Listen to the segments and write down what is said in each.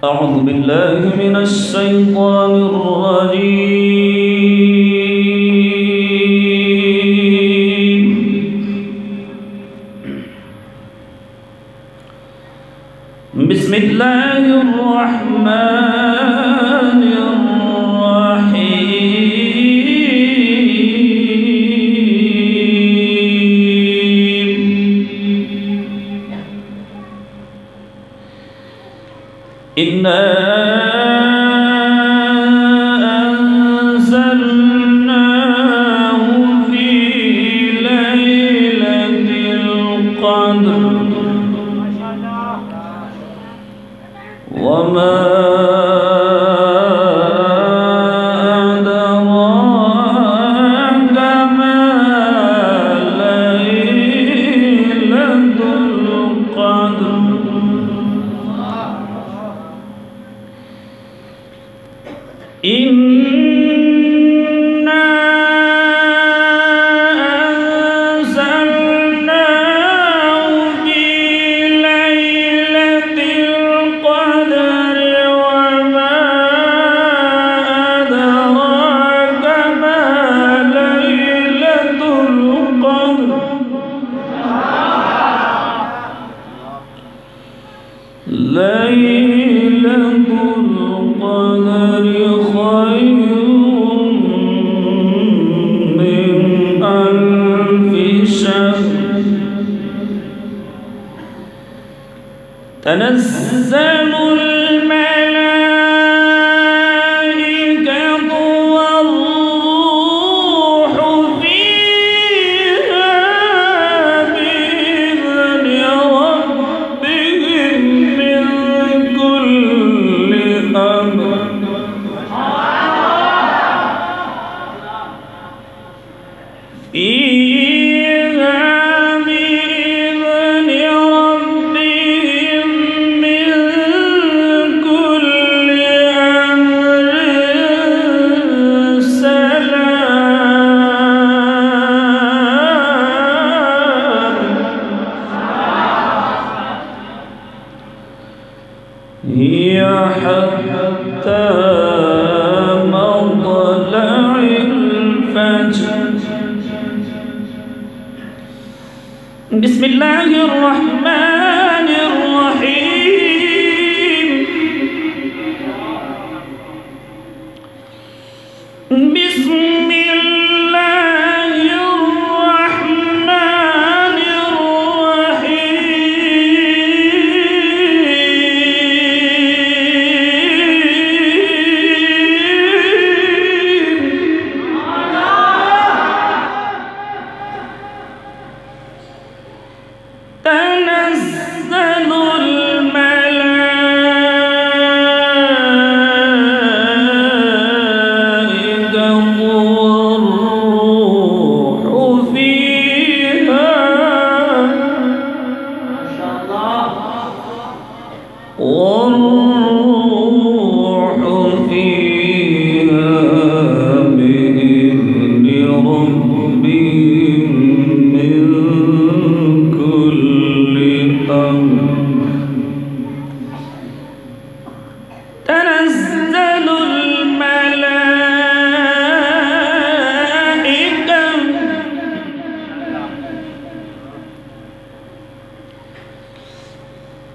أعوذ بالله من الشيطان الرجيم. بسم الله الرحمن الرحيم. إنا أنزلناه في ليلة القدر وما أدراك ما ليلة القدر. إنا أنزلناه في ليلة القدر وما أدراك ما ليلة القدر. ليلة القدر خير من ألف شهر. تنزل الملائكة والروح فيها بإذن ربهم من كل أمر. فيها بإذن ربهم من كل أمر سلام. هي حتى مطلع الفجر. بسم الله الرحمن الرحيم. بسم الله الرحمن الرحيم. تنزل الملائكة والروح فيها بإذن ربهم من كل أمر. تنزل الملائكة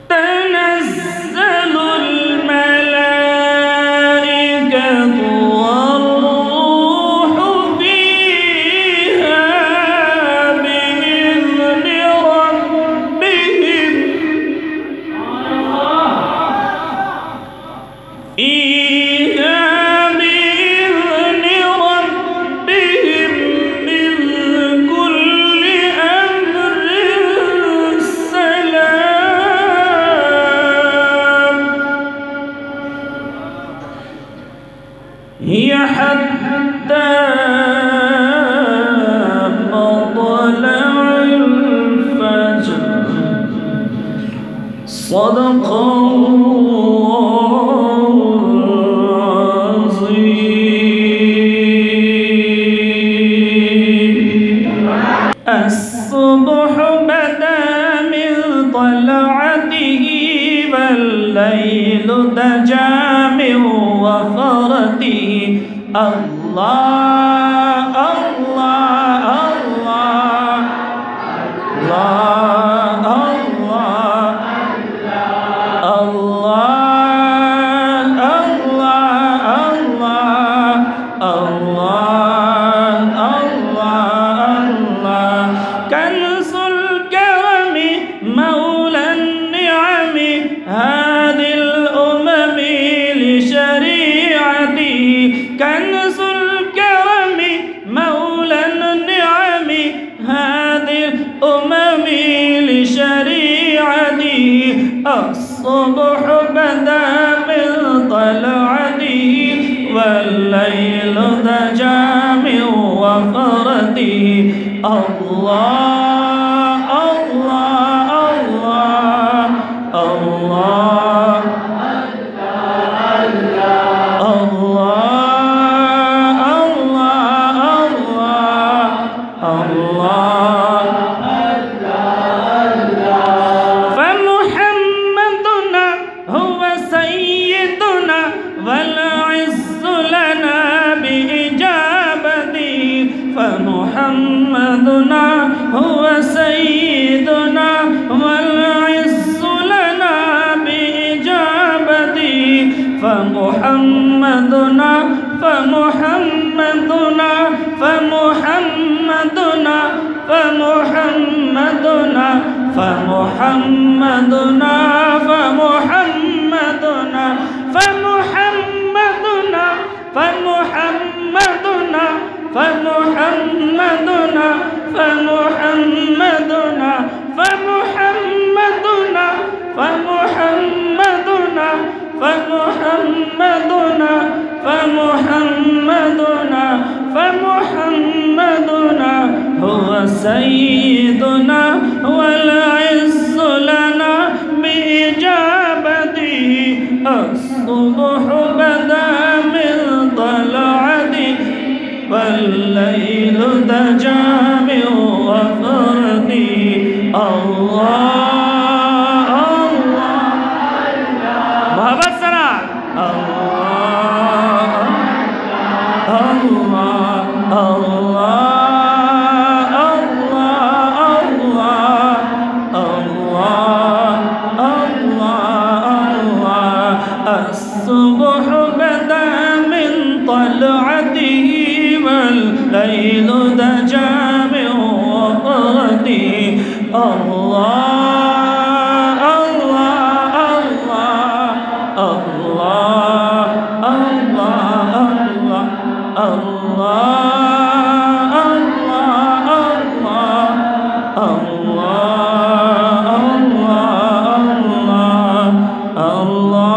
تنزل الملائكة والليل دجى من وفرته الله الله الله كنز الكرم مولى النعم هذه الأمم لشريعته كنز الكرم مولى النعم هذه الأمم لشريعته الصبح بدا من طلعته والليل دجى من وفرته الله الله الله الله فمحمدنا هو سيدنا والعز لنا بإجابته فمحمدنا هو سيدنا والعز لنا بإجابته فمحمدنا فمحمدنا فمحمدنا فمحمدنا فمحمدنا فمحمدنا فمحمدنا فمحمدنا فمحمدنا فمحمدنا فمحمدنا فمحمدنا فمحمدنا فمحمدنا فمحمدنا هو سيدنا والعز لنا بإجابته الصبح بدا من طلعته والليل دجى من وفرته الله الله محبت سنا الله الله الله الله الله الله الصبح بدا من طلعته والليل دجى من وفرته الله الله الله الله الله الله الله الله الله